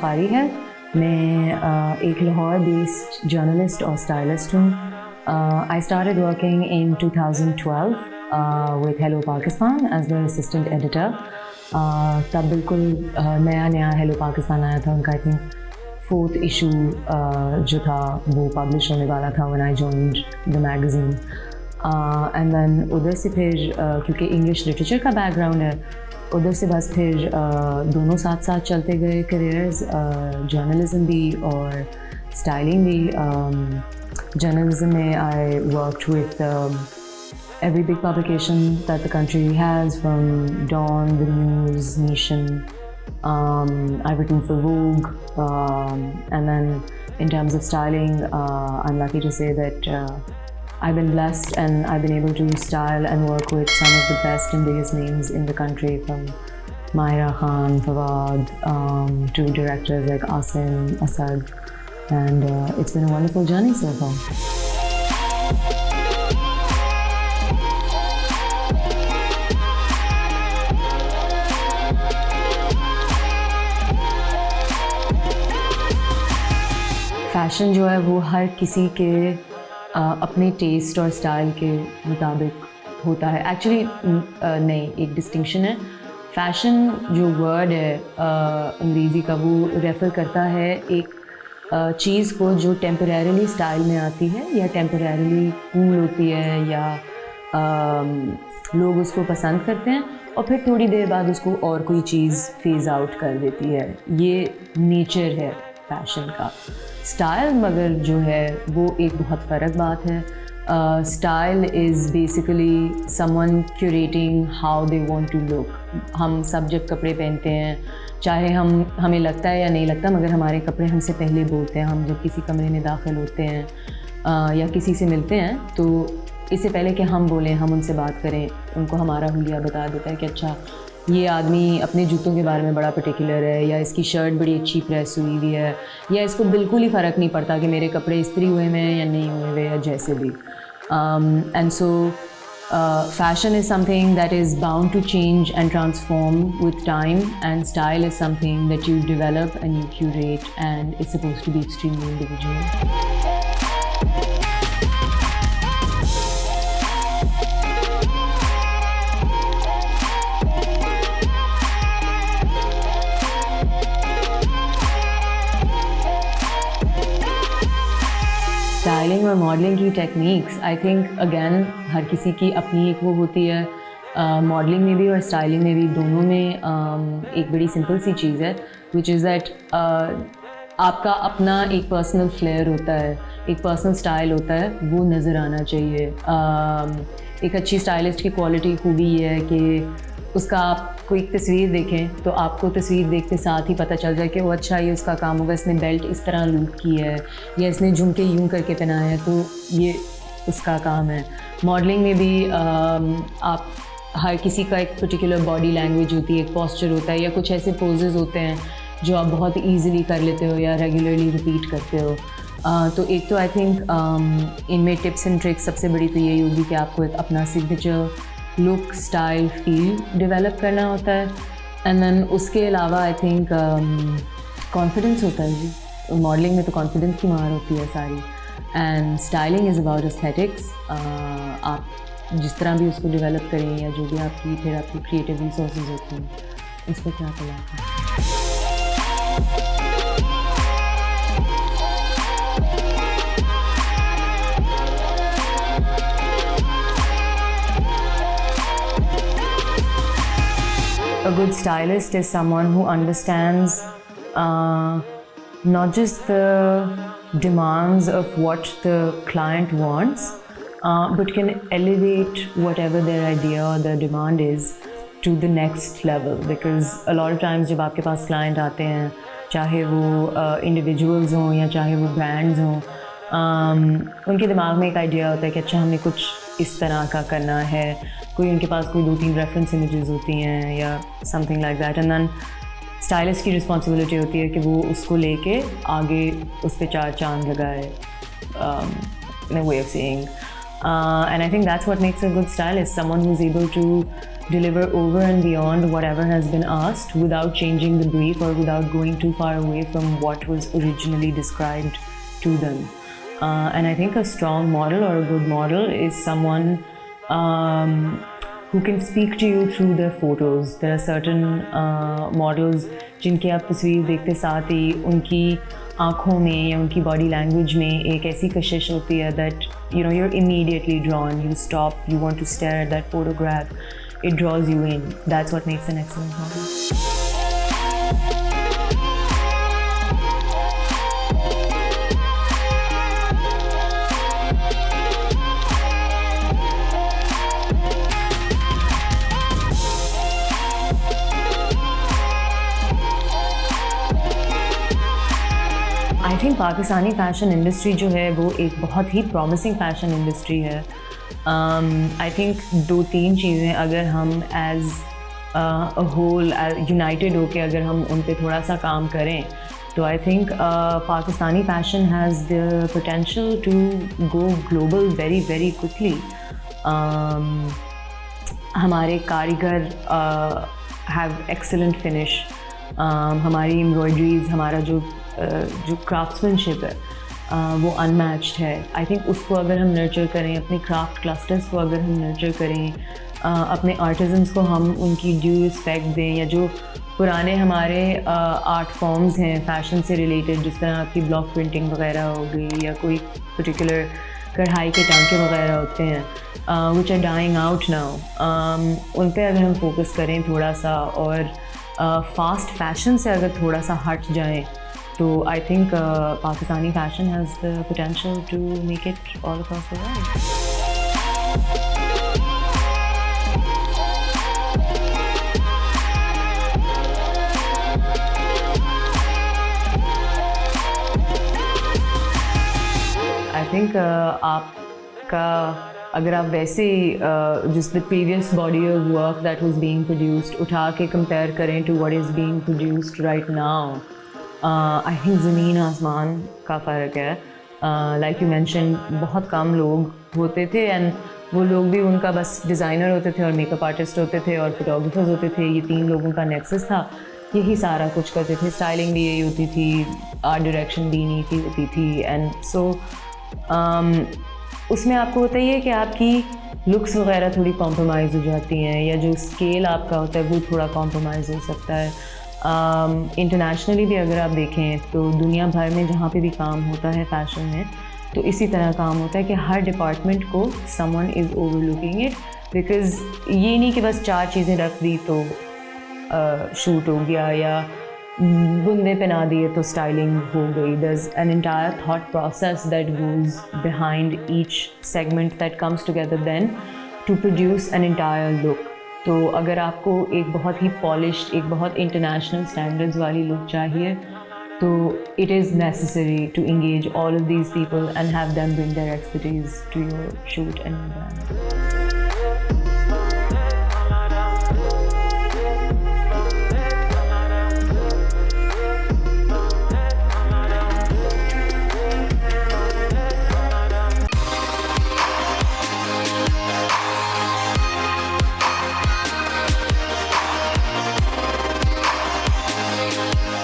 बुखारी है। मैं एक लाहौर बेस्ड जर्नलिस्ट और स्टाइलिस्ट हूँ। I started working in 2012 with Hello Pakistan as their assistant editor. तब बिल्कुल नया Hello Pakistan आया था। उनका I think 4th issue जो था वो पब्लिश होने वाला था when I joined the magazine. And then उधर से फिर क्योंकि इंग्लिश लिटरेचर का बैकग्राउंड है, उधर से बस फिर दोनों साथ साथ चलते गए करियर्स, जर्नलिज्म भी और स्टाइलिंग भी। Journalism में I worked with every big publication that the country has, from Dawn, The News, Nation. I've written for Vogue, and then in terms of styling, I'm lucky to say that I've been blessed and I've been able to style and work with some of the best and biggest names in the country, from Myra Khan, Fawad, to directors like Asim, Asad. And it's been a wonderful journey so far. Fashion जो है वो हर किसी के अपने test और style के मुताबिक होता है। एक्चुअली नहीं, एक डिस्टिंक्शन है। फैशन जो वर्ड है अंग्रेज़ी का, वो रेफ़र करता है एक चीज़ को जो टेम्परेरीली स्टाइल में आती है या टेम्परेरीली कूल होती है, या लोग उसको पसंद करते हैं और फिर थोड़ी देर बाद उसको और कोई चीज़ फेज़ आउट कर देती है। ये नेचर है फैशन का। स्टाइल मगर जो है वो एक बहुत फ़र्क बात है। Style is basically someone curating how they want to look. हम सब जब कपड़े पहनते हैं, चाहे हमें लगता है या नहीं लगता, मगर हमारे कपड़े हमसे पहले बोलते हैं। हम जब किसी कमरे में दाखिल होते हैं या किसी से मिलते हैं, तो इससे पहले कि हम बोलें, हम उनसे बात करें, उनको हमारा हुलिया बता देता है कि अच्छा ये आदमी अपने जूतों के बारे में बड़ा पर्टिकुलर है, या इसकी शर्ट बड़ी अच्छी प्रेस हुई हुई है, या इसको बिल्कुल ही फ़र्क नहीं पड़ता कि मेरे कपड़े इस्त्री हुए हुए हैं या नहीं हुए हुए, या जैसे भी। And so fashion is something that is bound to change and transform with time, and style is something that you develop and you curate, and it's supposed to be extremely individual. Styling और modelling की techniques, I think again हर किसी की अपनी एक वो होती है। Modelling में भी और स्टाइलिंग में भी, दोनों में एक बड़ी सिंपल सी चीज़ है, विच इज़ दैट आपका अपना एक पर्सनल फ्लेयर होता है, एक पर्सनल स्टाइल होता है, वो नज़र आना चाहिए। एक अच्छी स्टाइलिस्ट की क्वालिटी खूबी ये है कि उसका आप कोई तस्वीर देखें तो आपको तस्वीर देखते साथ ही पता चल जाए कि वो अच्छा ये उसका काम होगा, इसने बेल्ट इस तरह लूप की है, या इसने झुमके यूं करके पहनाए हैं, तो ये उसका काम है। मॉडलिंग में भी आप हर किसी का एक पर्टिकुलर बॉडी लैंग्वेज होती है, एक पोस्चर होता है, या कुछ ऐसे पोजेज़ होते हैं जो आप बहुत ईज़िली कर लेते हो या रेगुलरली रिपीट करते हो। तो एक तो आई थिंक इनमें टिप्स एंड ट्रिक्स सबसे बड़ी तो यही होगी कि आपको एक अपना signature look, style, feel develop करना होता है। एंड देन उसके अलावा आई थिंक कॉन्फिडेंस होता है जी। मॉडलिंग में तो कॉन्फिडेंस की मार होती है सारी। And styling is about aesthetics. आप जिस तरह भी उसको डेवलप करें, या जो भी आपकी फिर आपकी क्रिएटिव रिसोर्सेज होती हैं, उस पर क्या चलाते हैं। A good stylist is someone who understands not just the demands of what the client wants, but can elevate whatever their idea or their demand is to the next level. Because a lot of times जब आपके पास client आते हैं, चाहे वो individuals हों या चाहे वो brands हों, उनके दिमाग में एक आइडिया होता है कि अच्छा हमें कुछ इस तरह का करना है। कोई उनके पास कोई 2-3 रेफरेंस इमेजेस होती हैं या something like that, and then stylist की रिस्पॉन्सिबिलिटी होती है कि वो उसको लेके आगे उस पर 4 चांद लगाए, in a way of saying. And I think that's what makes a good stylist, someone who's able to deliver over and beyond whatever has been asked without changing the brief or without going too far away from what was originally described to them. And I think a strong model or a good model is someone who can speak to you through their photos. There are certain models जिनकी आप तस्वीर देखते साथ ही उनकी आँखों में या उनकी बॉडी लैंग्वेज में एक ऐसी कशिश होती है that you're immediately drawn. You stop, you want to stare at that photograph. It draws you in. That's what makes an excellent model. I think Pakistani fashion industry जो है वो एक बहुत ही प्रॉमिसिंग फ़ैशन इंडस्ट्री है. आई थिंक 2-3 चीज़ें अगर हम as a whole United होके अगर हम उन पे थोड़ा सा काम करें तो I think Pakistani fashion has the potential to go global very very quickly. हमारे कारीगर हैव एक्सेलेंट फिनिश. हमारी एम्ब्रॉयडरीज, हमारा जो क्राफ्ट्समैनशिप है वो अनमैच्ड है. आई थिंक उसको अगर हम नर्चर करें, अपने क्राफ्ट क्लस्टर्स को अगर हम नर्चर करें, अपने आर्टिजन्स को हम उनकी ड्यू रिस्पेक्ट दें, या जो पुराने हमारे आर्ट फॉर्म्स हैं फ़ैशन से रिलेटेड, जिस तरह आपकी ब्लॉक प्रिंटिंग वगैरह हो गई या कोई पर्टिकुलर कढ़ाई के टांके वगैरह होते हैं which are dying out now, उन पे अगर हम फोकस करें थोड़ा सा और फास्ट फैशन से अगर थोड़ा सा हट जाएं तो I think Pakistani fashion has the potential to make it all across the world. I think आपका अगर आप वैसे जिस the previous body of work that was being produced उठा के कंपेयर करें to what is being produced right now, I think ज़मीन आसमान का फ़र्क है. लाइक यू मैंशन, बहुत कम लोग होते थे एंड वो लोग भी उनका बस डिज़ाइनर होते थे और मेकअप आर्टिस्ट होते थे और फोटोग्राफर्स होते थे. ये 3 लोगों का नेक्सस था, यही सारा कुछ करते थे. स्टाइलिंग भी यही होती थी, आर्ट डायरेक्शन भी नहीं होती थी. एंड सो उसमें आपको होता ही है कि आपकी लुक्स वगैरह थोड़ी कॉम्प्रोमाइज़ हो जाती हैं, या जो स्केल आपका होता है वो थोड़ा कॉम्प्रोमाइज़ हो सकता है. इंटरनेशनली भी अगर आप देखें तो दुनिया भर में जहाँ पे भी काम होता है फ़ैशन में, तो इसी तरह काम होता है कि हर डिपार्टमेंट को someone is overlooking it. Because ये नहीं कि बस 4 चीज़ें रख दी तो शूट हो गया या बुंदे पहना दिए तो स्टाइलिंग हो गई. There's an entire thought process that goes behind each segment that comes together then to produce an entire look. तो अगर आपको एक बहुत ही पॉलिश्ड, एक बहुत इंटरनेशनल स्टैंडर्ड्स वाली लुक चाहिए तो it is necessary to engage all of these people and have them bring their expertise to your shoot and your brand.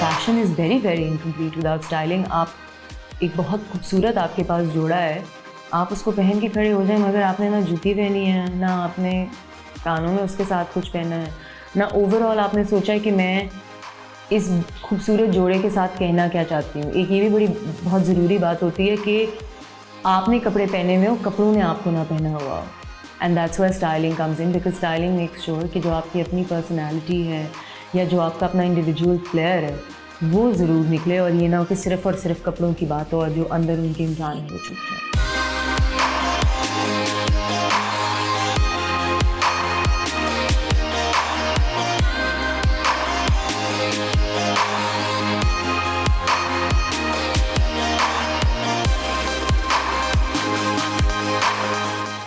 Fashion is very very incomplete without styling. आप एक बहुत खूबसूरत आपके पास जोड़ा है, आप उसको पहन के खड़े हो जाएं मगर आपने ना जूती पहनी है, ना आपने कानों में उसके साथ कुछ पहना है, ना ओवरऑल आपने सोचा है कि मैं इस खूबसूरत जोड़े के साथ कहना क्या चाहती हूँ. एक ये भी बड़ी बहुत ज़रूरी बात होती है कि आपने कपड़े पहने हुए हो, कपड़ों ने आपको ना पहना हुआ हो. And that's where styling comes in, because styling makes sure कि जो आपकी अपनी पर्सनैलिटी है या जो आपका अपना इंडिविजुअल फ्लेयर है वो ज़रूर निकले, और ये ना हो कि सिर्फ़ और सिर्फ कपड़ों की बात हो और जो अंदर उनके इंसान है वो छुप जाए.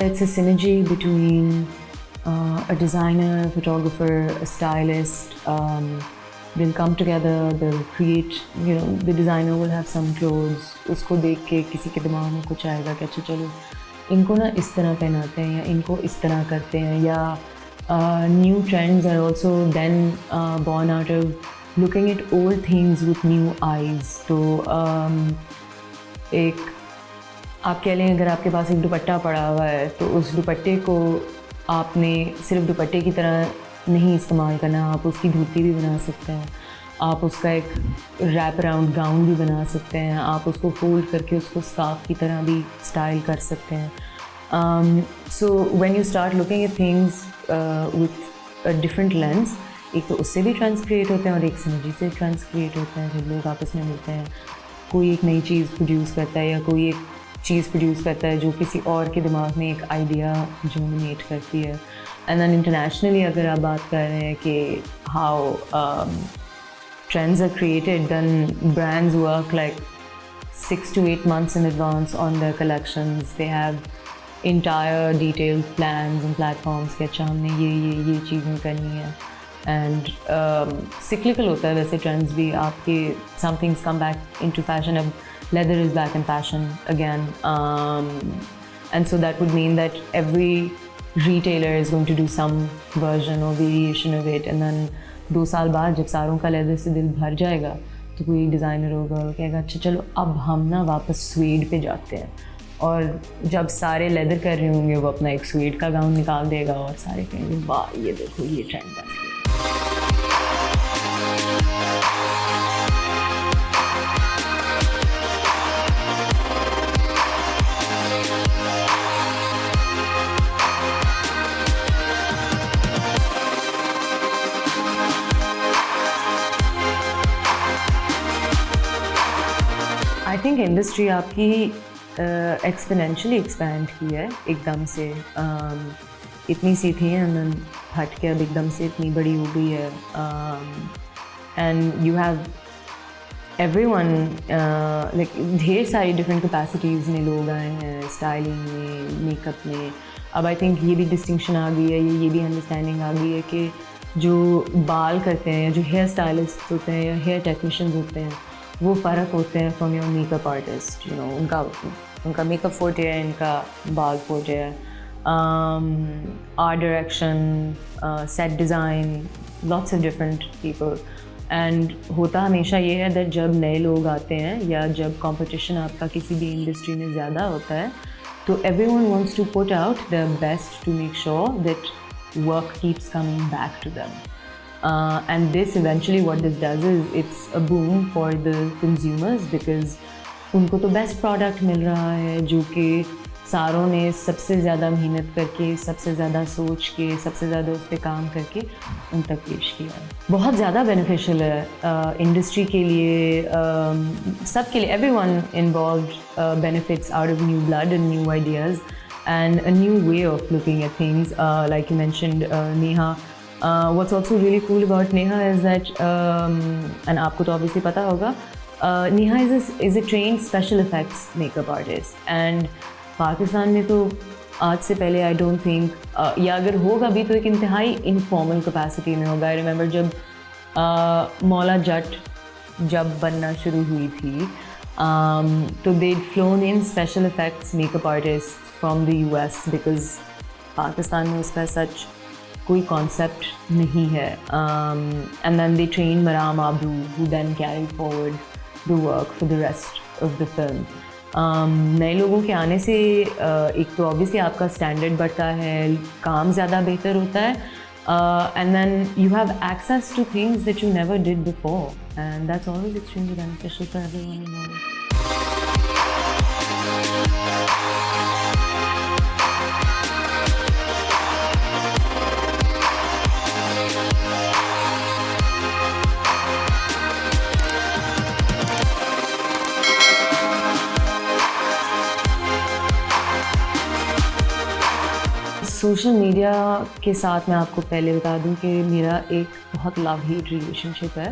It's a synergy between a designer, a photographer, a stylist. They'll come together, they'll create, the designer will have some clothes. उसको देख के किसी के दिमाग में कुछ आएगा कि अच्छा चलो इनको ना इस तरह पहनाते हैं या इनको इस तरह करते हैं, या new trends are also then born out of looking at old things with new eyes. तो एक आप कह लें अगर आपके पास एक दुपट्टा पड़ा हुआ है तो उस दुपट्टे को आपने सिर्फ दुपट्टे की तरह नहीं इस्तेमाल करना, आप उसकी धोती भी बना सकते हैं, आप उसका एक रैप अराउंड गाउन भी बना सकते हैं, आप उसको फोल्ड करके उसको स्कार्फ की तरह भी स्टाइल कर सकते हैं। So when you start looking at things with a different lens, एक तो उससे भी ट्रेंड्स क्रिएट होते हैं और एक सिनर्जी से ट्रेंड्स क्रिएट होते हैं। जब लोग आपस में मिलते हैं, कोई एक नई चीज़ प्रोड्यूस करता है या कोई एक चीज़ प्रोड्यूस करता है जो किसी और के दिमाग में एक आइडिया जनरेट करती है। एंड दैन इंटरनेशनली अगर आप बात कर रहे हैं कि how trends are created, then brands work like 6 to 8 months in advance on their collections. They have entire detailed plans and platforms कि अच्छा हमने ये चीज़ें करनी है। And cyclical होता है वैसे trends भी आपके, some things come back into fashion, अब leather is back in fashion again, and so that would mean that every retailer is going to do some version or variation of it, and then 2 साल बाद जब सारों का leather से दिल भर जाएगा तो कोई डिज़ाइनर होगा और कहेगा अच्छा चलो अब हम ना वापस स्वीड पे जाते हैं, और जब सारे लेदर कर रहे होंगे वो अपना एक स्वीड का गाउन निकाल देगा और सारे कहेंगे वाह ये देखो ये ट्रेंड बन गया। आई थिंक इंडस्ट्री आपकी एक्सपोनेंशियली एक्सपैंड की है एकदम से, इतनी सी थी एंड हट के अब एकदम से इतनी बड़ी हो गई है। And you have everyone like ढेर सारी डिफरेंट कैपेसिटीज़ में लोग आए हैं, स्टाइलिंग में, मेकअप में। अब आई थिंक ये भी डिस्टिंक्शन आ गई है, ये भी अंडरस्टैंडिंग आ गई है कि जो बाल करते हैं, जो हेयर स्टाइलिस्ट होते हैं या हेयर टेक्नीशियंस होते हैं, वो फ़र्क होते हैं from your makeup artist. You know उनका मेकअप फोटे है, इनका बाल फोटे है, art direction, set design, lots of different people. And होता हमेशा ये है दैट जब नए लोग आते हैं या जब कंपटीशन आपका किसी भी इंडस्ट्री में ज़्यादा होता है तो everyone wants to put out their best to make sure that work keeps coming back to them. And this eventually what this does is it's a boom for the consumers because उनको तो best product मिल रहा है जो कि सारों ने सबसे ज़्यादा मेहनत करके, सबसे ज़्यादा सोच के, सबसे ज़्यादा उस पर काम करके उन तक पेश किया है। बहुत ज़्यादा बेनिफिशियल है इंडस्ट्री के लिए, सब के लिए। Everyone involved benefits out of new blood and new ideas and a new way of looking at things. Like you mentioned Neha, what's also really cool about Neha is that, and आपको तो obviously पता होगा, Neha is a trained special effects makeup artist. And Pakistan में तो आज से पहले आई don't think, या अगर होगा भी तो एक इंतहाई इनफॉर्मल कैपेसिटी में होगा। आई रिमेंबर जब मौला जट जब बनना शुरू हुई थी तो they flown in special effects makeup artist from the US because Pakistan में उसका सच कोई कॉन्सेप्ट नहीं है। And then they train Maram Aabroo who then carry forward the work for the rest of the film. नए लोगों के आने से एक तो ऑब्वियसली आपका स्टैंडर्ड बढ़ता है, काम ज़्यादा बेहतर होता है, and then you have access to things that you never did before and that's always extremely beneficial for everyone involved. Social media के साथ मैं आपको पहले बता दूं कि मेरा एक बहुत लव हीट रिलेशनशिप है।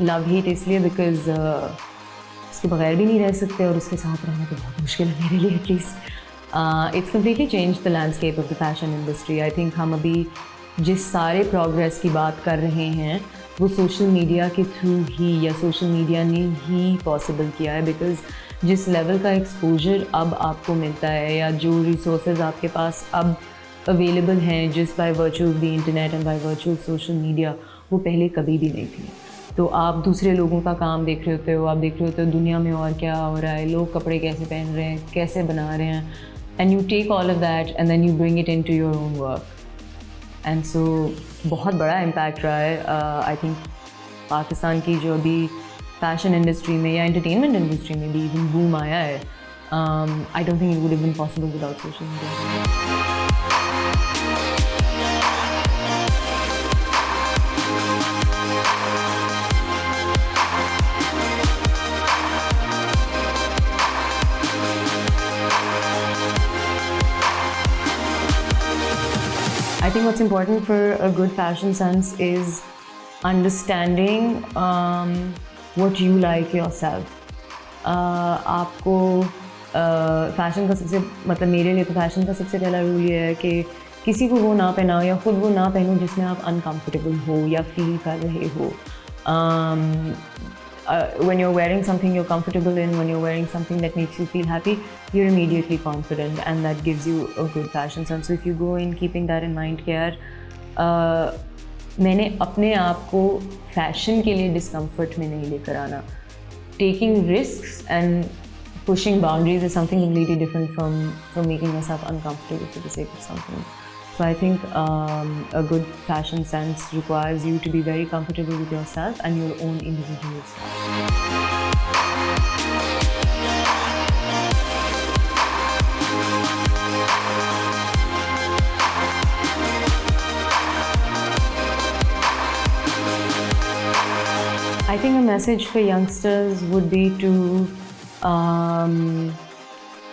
लव हीट इसलिए बिकॉज़ उसके बगैर भी नहीं रह सकते और उसके साथ रहना तो बहुत मुश्किल है मेरे लिए at least. It's completely change the landscape of the fashion industry. I think हम अभी जिस सारे प्रोग्रेस की बात कर रहे हैं वो सोशल मीडिया के थ्रू ही या सोशल मीडिया ने ही पॉसिबल किया है बिकॉज़ जिस लेवल का एक्सपोजर अब आपको मिलता है या जो रिसोर्सेज आपके पास अब अवेलेबल हैं जिस by virtue of the internet and by virtue of social media, वो पहले कभी भी नहीं थी। तो आप दूसरे लोगों का काम देख रहे होते हो, आप देख रहे होते हो दुनिया में और क्या हो रहा है, लोग कपड़े कैसे पहन रहे हैं, कैसे बना रहे हैं, and you take all of that and then you bring it into your own work. And so बहुत बड़ा इम्पैक्ट रहा है आई थिंक पाकिस्तान की जो अभी फैशन इंडस्ट्री में या एंटरटेनमेंट इंडस्ट्री में भी इवन बूम आया है। I don't think it would have been possible without social media. I think what's important for a good fashion sense is understanding what you like yourself. आपको fashion का सबसे मतलब मेरे लिए तो फैशन का सबसे पहला रूल ये है कि किसी को वो ना पहनाओ या खुद वो ना पहनो जिसमें आप अनकम्फर्टेबल हो या फील कर रहे हो। When you're wearing something you're comfortable in, when you're wearing something that makes you feel happy, you're immediately confident and that gives you a good fashion sense. So if you go in keeping that in mind कि यार मैंने अपने आप को fashion के लिए discomfort में नहीं लेकर आना। Taking risks and pushing boundaries is something completely different from making yourself uncomfortable for the sake of something. So I think a good fashion sense requires you to be very comfortable with yourself and your own individual style. I think a message for youngsters would be to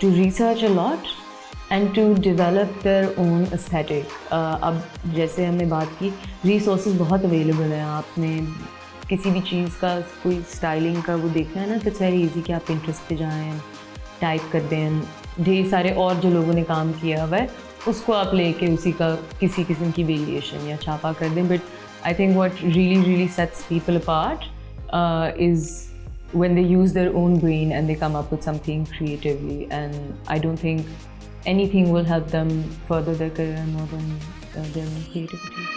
research a lot and to develop their own aesthetic. अब जैसे हमने बात की resources बहुत available हैं, आपने किसी भी चीज़ का कोई styling का वो देखना है ना तो it's very easy कि आप Pinterest पे जाएं, टाइप कर दें, ढेर सारे और जो लोगों ने काम किया हुआ है उसको आप लेके उसी का किसी किस्म की वेरिएशन या छापा कर दें। But I think what really sets people apart is when they use their own brain and they come up with something creatively, and I don't think anything will help them further their career more than their own creativity.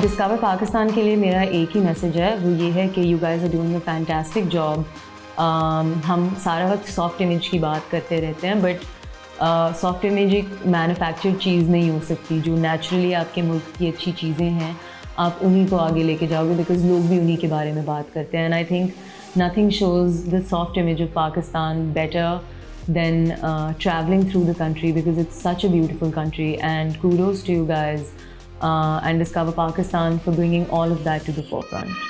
Discover Pakistan के लिए मेरा एक ही message है, वो ये है कि you guys are doing a fantastic job. हम सारा वक्त सॉफ्ट इमेज की बात करते रहते हैं, बट सॉफ्ट इमेज एक मैन्युफैक्चर्ड चीज़ नहीं हो सकती। जो नेचुरली आपके मुल्क की अच्छी चीज़ें हैं आप उन्हीं को आगे लेके जाओगे, बिकॉज लोग भी उन्हीं के बारे में बात करते हैं। And I think nothing shows the soft image of Pakistan better than traveling through the country, because it's such a beautiful country, and kudos to you guys and Discover Pakistan for bringing all of that to the forefront.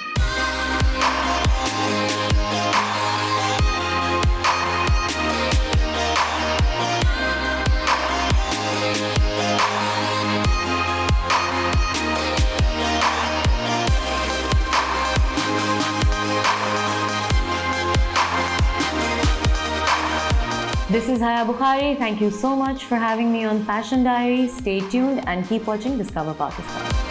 This is Haiya Bukhari. Thank you so much for having me on Fashion Diary. Stay tuned and keep watching Discover Pakistan.